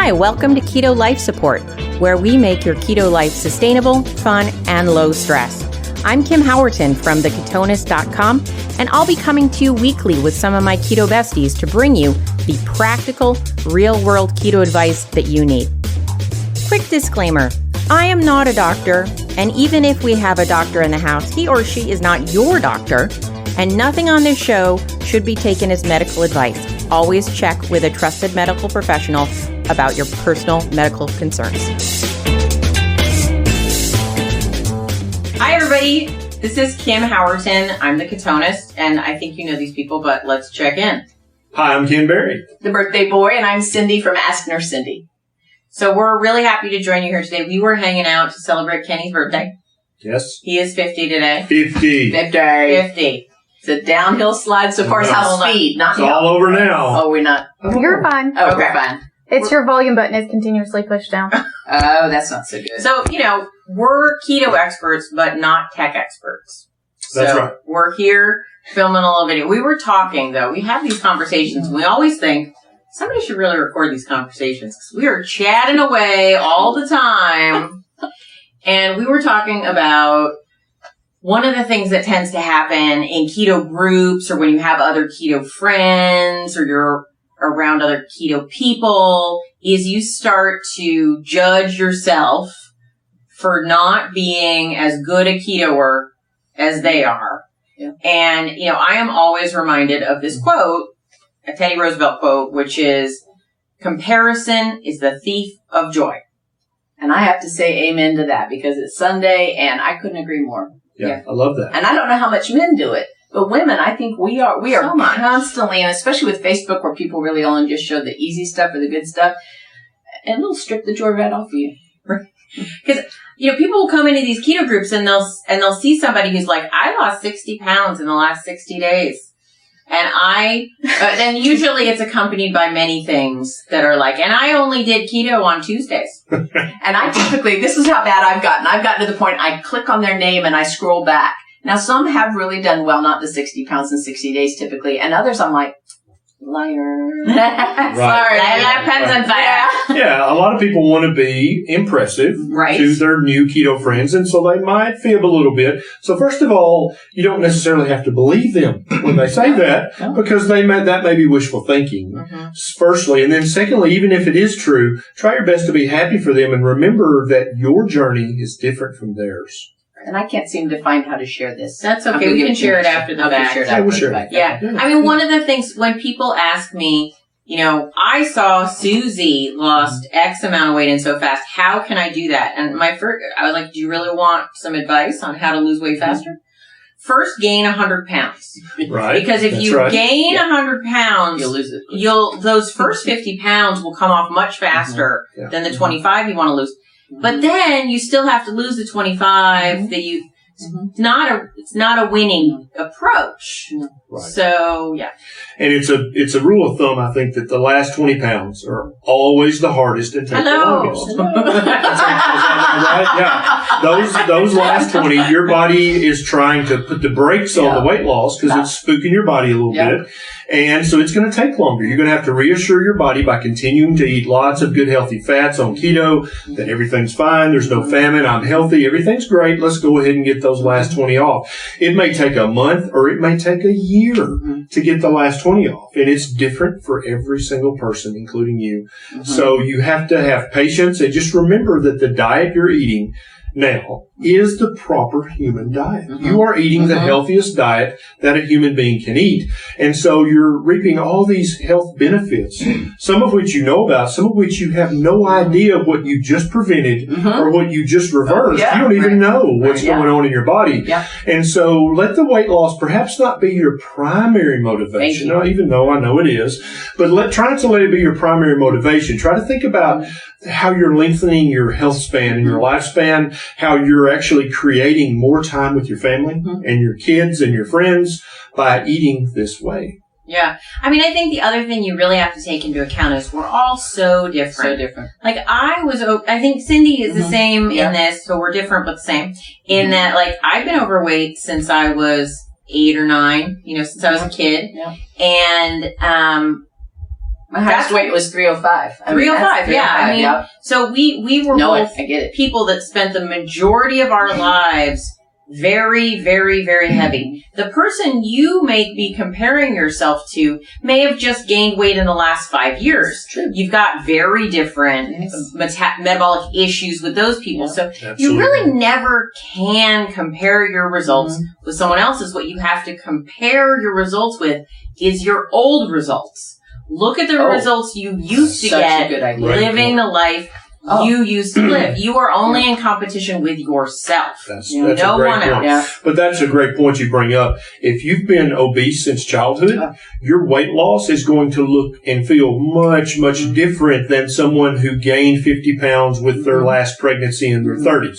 Hi, welcome to Keto Life Support, where we make your keto life sustainable, fun, and low stress. I'm Kim Howerton from theketonist.com, and I'll be coming to you weekly with some of my keto besties to bring you the practical, real-world keto advice that you need. Quick disclaimer, I am not a doctor, and even if we have a doctor in the house, he or she is not your doctor, and nothing on this show should be taken as medical advice. Always check with a trusted medical professional about your personal medical concerns. Hi, everybody. This is Kim Howerton. I'm the Ketonist, and I think you know these people, but let's check in. Hi, I'm Ken Berry, the birthday boy, and I'm Cindy from Ask Nurse Cindy. So we're really happy to join you here today. We were hanging out to celebrate Kenny's birthday. Yes. He is 50 today. 50. 50. It's a downhill slide, so far as how speed, not It's all over now. Oh, we're not. You're fine. Oh, we're fine. It's your volume button is continuously pushed down. Oh, that's not so good. So, we're keto experts, but not tech experts. That's right. We're here filming a little video. We were talking, though. We have these conversations, and we always think, somebody should really record these conversations, because we are chatting away all the time. And we were talking about one of the things that tends to happen in keto groups, or when you have other keto friends, or you're around other keto people, is you start to judge yourself for not being as good a ketoer as they are. Yeah. And, I am always reminded of this quote, a Teddy Roosevelt quote, which is, comparison is the thief of joy. And I have to say amen to that, because it's Sunday, and I couldn't agree more. Yeah, I love that. And I don't know how much men do it, but women, I think we are So much. constantly, and especially with Facebook, where people really only just show the easy stuff or the good stuff, and it'll strip the joy right off of you. Because, people will come into these keto groups and they'll see somebody who's like, I lost 60 pounds in the last 60 days. And then usually it's accompanied by many things that are like, and I only did keto on Tuesdays. And I typically, this is how bad I've gotten. I've gotten to the point I click on their name and I scroll back. Now, some have really done well, not the 60 pounds in 60 days typically. And others I'm like, liar. Sorry, that pen's on fire. Yeah, a lot of people want to be impressive Right. to their new keto friends, and so they might fib a little bit. So first of all, you don't necessarily have to believe them when they say that, because that may be wishful thinking, firstly. And then secondly, even if it is true, try your best to be happy for them and remember that your journey is different from theirs. And I can't seem to find how to share this. That's okay. We can share it after the fact. We'll share it. Yeah. I mean, one of the things when people ask me, I saw Susie lost X amount of weight and so fast. How can I do that? And I was like, do you really want some advice on how to lose weight faster? First, gain 100 pounds. Right. Because if you gain 100 pounds, you'll lose it. Those first 50 pounds will come off much faster than the 25 you want to lose. But then you still have to lose the 25 that you. It's not a winning approach. Right. So yeah. And it's a rule of thumb, I think, that the last 20 pounds are always the hardest and take the longest. Right? Yeah. Those last 20, your body is trying to put the brakes on the weight loss because it's spooking your body a little bit. And so it's going to take longer. You're going to have to reassure your body by continuing to eat lots of good, healthy fats on keto that everything's fine. There's no famine. I'm healthy. Everything's great. Let's go ahead and get those last 20 off. It may take a month or it may take a year to get the last 20 off. And it's different for every single person, including you. So you have to have patience and just remember that the diet you're eating now is the proper human diet. You are eating the healthiest diet that a human being can eat. And so you're reaping all these health benefits, some of which you know about, some of which you have no idea what you just prevented or what you just reversed. You don't even know what's going on in your body. And so let the weight loss perhaps not be your primary motivation, even though I know it is, but try to let it be your primary motivation. Try to think about how you're lengthening your health span and your lifespan, how you're actually creating more time with your family and your kids and your friends by eating this way. Yeah. I mean, I think the other thing you really have to take into account is we're all so different. Like, I think Cindy is the same in this, so we're different but the same, in that, like, I've been overweight since I was 8 or 9, since I was a kid. And My highest weight was 305. 305, yeah. I mean, so we were both I get it. people that spent the majority of our lives very, very, very heavy. The person you may be comparing yourself to may have just gained weight in the last 5 years. You've got very different metabolic issues with those people. So Absolutely. you really never can compare your results with someone else's. What you have to compare your results with is your old results. Look at the results you used to get living the life you used to live. You are only in competition with yourself. That's no a great one point. else. Yeah. But that's a great point you bring up. If you've been obese since childhood, your weight loss is going to look and feel much, much different than someone who gained 50 pounds with their last pregnancy in their 30s.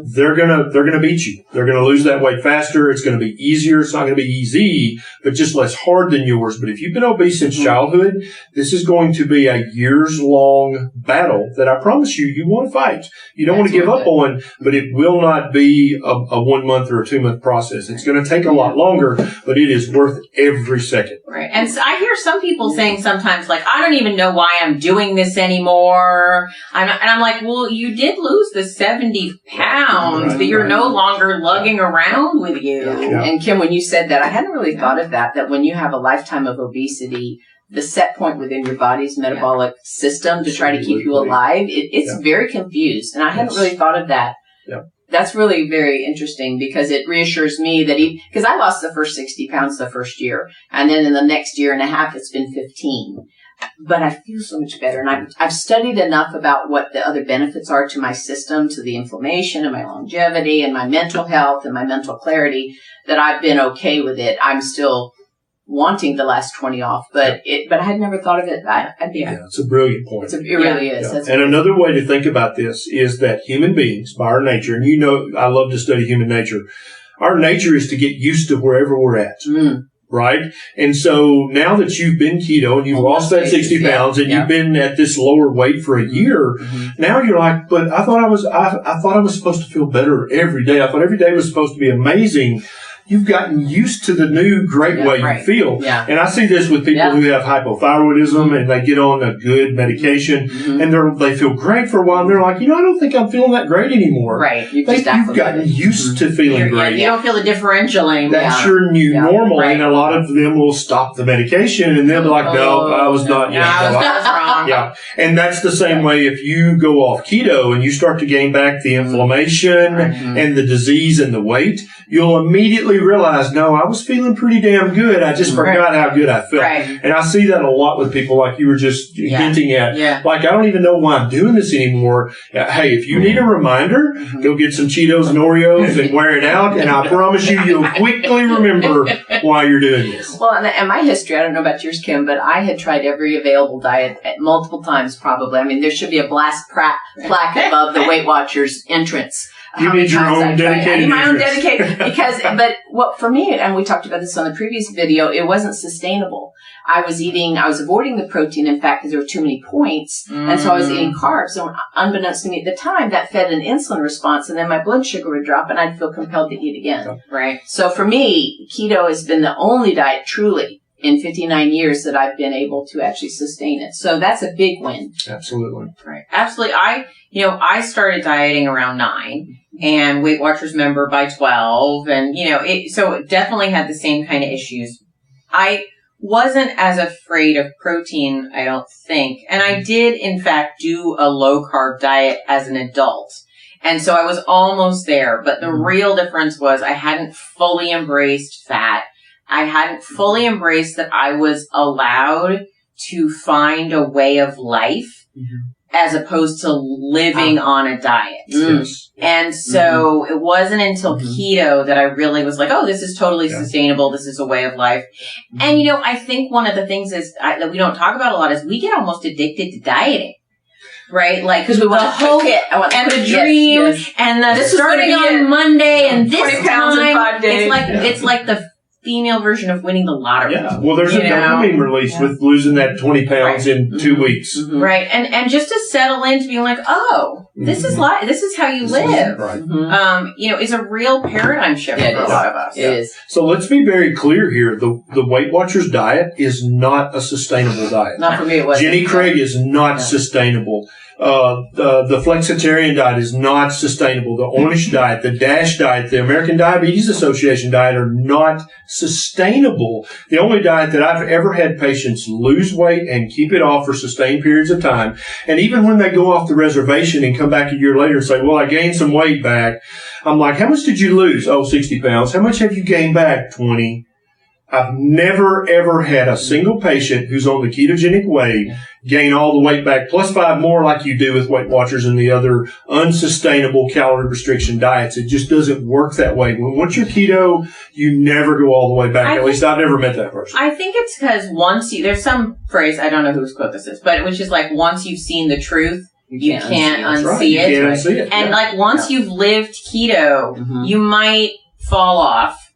They're gonna beat you. They're gonna lose that weight faster. It's gonna be easier. It's not gonna be easy, but just less hard than yours. But if you've been obese since childhood, this is going to be a years-long battle that I promise you want to fight. You don't want to give up on, but it will not be a 1 month or a 2 month process. It's going to take a lot longer, but it is worth every second. Right. And so I hear some people saying sometimes, like, I don't even know why I'm doing this anymore. And I'm like, well, you did lose the 70 pounds, but you're no longer lugging around with you. Yeah. And Kim, when you said that, I hadn't really thought of that when you have a lifetime of obesity, the set point within your body's metabolic system to try to keep you alive, it's very confused. And I hadn't really thought of that. Yeah. That's really very interesting because it reassures me that because I lost the first 60 pounds the first year. And then in the next year and a half, it's been 15. But I feel so much better. And I've studied enough about what the other benefits are to my system, to the inflammation and my longevity and my mental health and my mental clarity that I've been okay with it. I'm still wanting the last 20 off, but I had never thought of it. It's a brilliant point. It really is. Yeah. And another way to think about this is that human beings, by our nature, and you know, I love to study human nature. Our nature is to get used to wherever we're at. Right? And so now that you've been keto and you've lost that 60 pounds and you've been at this lower weight for a year, now you're like, but I thought I was supposed to feel better every day. I thought every day was supposed to be amazing. You've gotten used to the new great way you feel. Yeah. And I see this with people who have hypothyroidism and they get on a good medication and they feel great for a while and they're like, I don't think I'm feeling that great anymore. Right. You've gotten used to feeling great. You don't feel the differential anymore. That's your new normal. Right. And a lot of them will stop the medication and they'll be like, no, I was not. I was wrong. Yeah. And that's the same way if you go off keto and you start to gain back the inflammation and the disease and the weight, you'll immediately realize, no, I was feeling pretty damn good. I just forgot how good I felt. Right. And I see that a lot with people like you were just hinting at. Yeah. Like, I don't even know why I'm doing this anymore. Hey, if you need a reminder, go get some Cheetos and Oreos and wear it out. And I promise you'll quickly remember why you're doing this. Well, and my history, I don't know about yours, Kim, but I had tried every available diet multiple times probably. I mean, there should be a blast plaque above the Weight Watchers entrance. You need your own dedicated. I need my own dedicated but what for me, and we talked about this on the previous video, it wasn't sustainable. I was avoiding the protein, in fact, because there were too many points, and so I was eating carbs. And unbeknownst to me at the time, that fed an insulin response, and then my blood sugar would drop, and I'd feel compelled to eat again. Right. So for me, keto has been the only diet, truly, in 59 years that I've been able to actually sustain it. So that's a big win. Absolutely. Right. Absolutely. I started dieting around 9 and Weight Watchers member by 12 and, so it definitely had the same kind of issues. I wasn't as afraid of protein, I don't think. And I did, in fact, do a low carb diet as an adult. And so I was almost there. But the real difference was I hadn't fully embraced fat. I hadn't fully embraced that I was allowed to find a way of life as opposed to living on a diet. Yes. And so it wasn't until keto that I really was like, oh, this is totally sustainable. This is a way of life. And, I think one of the things that we don't talk about a lot is we get almost addicted to dieting. Right? Like, because we want the hope and the dream and the this starting on Monday and this 20 pounds in 5 days. It's like the female version of winning the lottery. Yeah. Well, there's a dopamine release with losing that 20 pounds in 2 weeks. Mm-hmm. Right. And just to settle into being like, oh, this is this is how you live. Right. Is a real paradigm shift for a lot of us. It is. So let's be very clear here. The Weight Watchers diet is not a sustainable diet. Not for me, it wasn't. Jenny Craig is not sustainable. The flexitarian diet is not sustainable. The Ornish diet, the DASH diet, the American Diabetes Association diet are not sustainable. The only diet that I've ever had patients lose weight and keep it off for sustained periods of time. And even when they go off the reservation and come back a year later and say, well, I gained some weight back. I'm like, how much did you lose? Oh, 60 pounds. How much have you gained back? 20. I've never, ever had a single patient who's on the ketogenic way gain all the weight back plus 5 more like you do with Weight Watchers and the other unsustainable calorie restriction diets. It just doesn't work that way. Once you're keto, you never go all the way back. At least I've never met that person. I think it's because there's some phrase, I don't know whose quote this is, but which is like, once you've seen the truth, you can't unsee it. You can't unsee it. And like, once you've lived keto, you might fall off.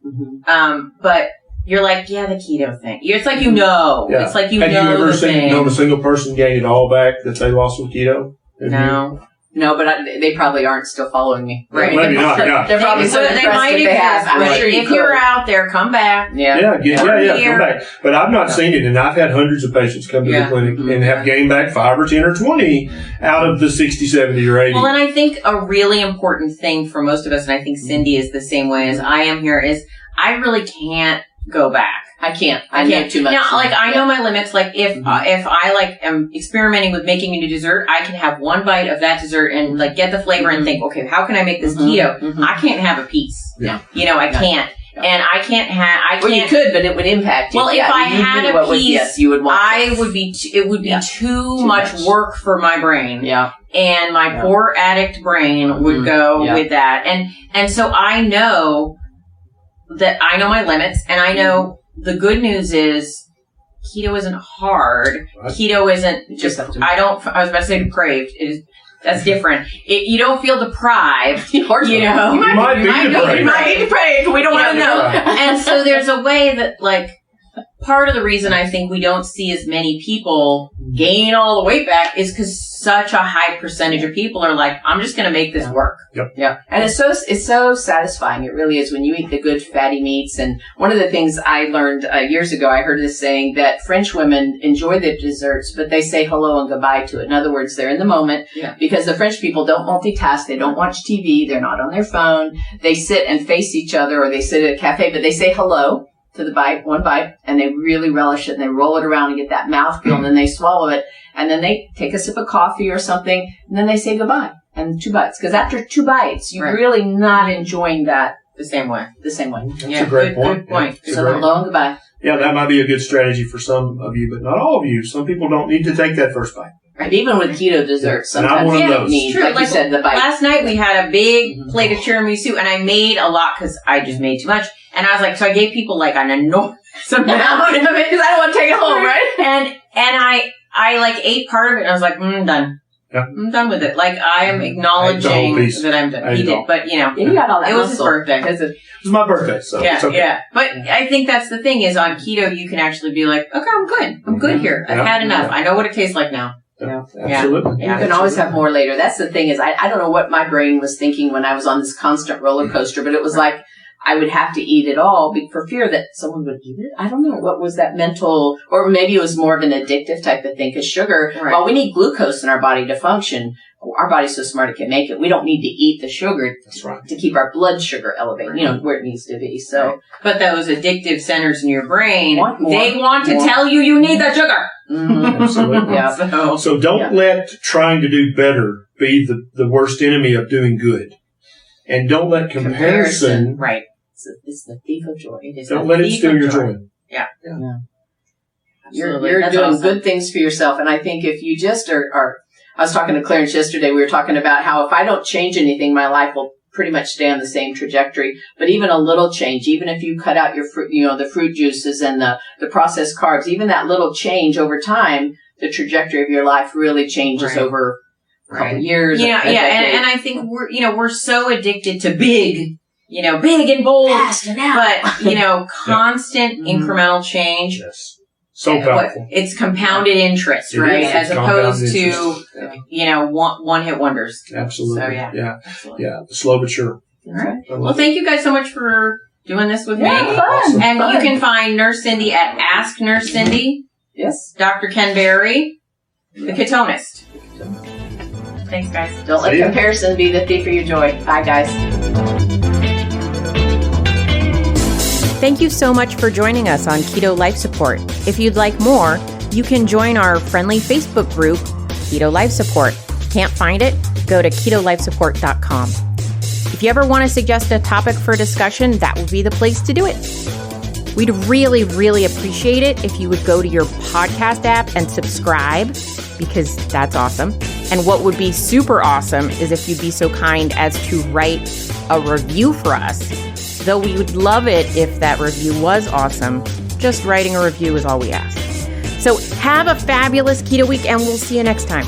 But you're like, the keto thing. It's like Yeah. It's like Have you ever known a single person gain it all back that they lost with keto? No. No, but they probably aren't still following me. Right. Maybe not, yeah. They're probably so they might if they have. I'm sure you if could. you're out there, come back. Yeah, come back. But I've not seen it, and I've had hundreds of patients come to the clinic and have gained back 5 or 10 or 20 out of the 60, 70, or 80. Well, and I think a really important thing for most of us, and I think Cindy is the same way as I am here, is I really can't go back. I can't. I know too much. Now, I know my limits. Like, if I am experimenting with making a new dessert, I can have one bite of that dessert and get the flavor and think, okay, how can I make this keto? I can't have a piece. Yeah. I can't. And I can't have. Well, you could, but it would impact you. Well, if I had a piece, you would want it would be too much work for my brain. Yeah. And my poor addict brain would go with that. And so I know that I know my limits, and I know the good news is keto isn't hard. Right. Keto isn't just, I was about to say depraved. That's different. You don't feel deprived. You might be depraved. We don't want to know. And so there's a way that, part of the reason I think we don't see as many people gain all the weight back is because such a high percentage of people are like, I'm just going to make this work. Yep. Yeah. And it's so satisfying. It really is when you eat the good fatty meats. And one of the things I learned years ago, I heard this saying that French women enjoy the desserts, but they say hello and goodbye to it. In other words, they're in the moment because the French people don't multitask. They don't watch TV. They're not on their phone. They sit and face each other, or they sit at a cafe, but they say hello to the one bite, and they really relish it, and they roll it around and get that mouthfeel, and then they swallow it, and then they take a sip of coffee or something, and then they say goodbye, and 2 bites. Because after 2 bites, you're really not enjoying that the same way. That's a great point. Good point. So hello and goodbye. Yeah, that might be a good strategy for some of you, but not all of you. Some people don't need to take that first bite. Right. Even with keto desserts, sometimes you don't need, like you said, the bite. Last night we had a big plate of tiramisu, and I made a lot because I just made too much. And I was like, so I gave people an enormous amount of it because I don't want to take it home, right? And I ate part of it, and I was like, done. Yeah. I'm done with it. I am acknowledging that I'm done. He did, but you got all that. It was his birthday. It was my birthday, so it's okay. Yeah. But I think that's the thing is on keto you can actually be like, okay, I'm good. I'm good here. I've had enough. I know what it tastes like now. Yeah, absolutely. You can always have more later. That's the thing is I don't know what my brain was thinking when I was on this constant roller coaster, but it was like I would have to eat it all for fear that someone would eat it. I don't know. What was that mental, or maybe it was more of an addictive type of thing because sugar, while we need glucose in our body to function, our body's so smart it can make it. We don't need to eat the sugar to keep our blood sugar elevated, where it needs to be. So, but those addictive centers in your brain, they want to tell you need that sugar. Mm-hmm. Absolutely. Yeah. So don't let trying to do better be the worst enemy of doing good. And don't let comparison. Right. It's the thief of joy. Don't let it steal your joy. Yeah. You're doing good things for yourself. And I think if you just are, I was talking to Clarence yesterday, we were talking about how if I don't change anything, my life will pretty much stay on the same trajectory. But even a little change, even if you cut out your fruit, the fruit juices and the processed carbs, even that little change over time, the trajectory of your life really changes over a couple years. Yeah. And I think we're so addicted to big, big and bold, Fast and out. but, constant incremental change. Yes. So powerful. It's compounded interest, It right? is. As It's opposed compounded to, interest. one hit wonders. Absolutely. So, yeah. Yeah. Excellent. Yeah. Slow but sure. All right. Well, thank you guys so much for doing this with me. Fun. Awesome. And Fun. you can find Nurse Cindy at Ask Nurse Cindy, Yes. Dr. Ken Berry, the Ketonist. Thanks, guys. Don't let See ya. comparison be the thief of your joy. Bye, guys. Thank you so much for joining us on Keto Life Support. If you'd like more, you can join our friendly Facebook group, Keto Life Support. Can't find it? Go to ketolifesupport.com. If you ever want to suggest a topic for discussion, that would be the place to do it. We'd really, really appreciate it if you would go to your podcast app and subscribe, because that's awesome. And what would be super awesome is if you'd be so kind as to write a review for us. Though we would love it if that review was awesome, just writing a review is all we ask. So have a fabulous keto week, and we'll see you next time.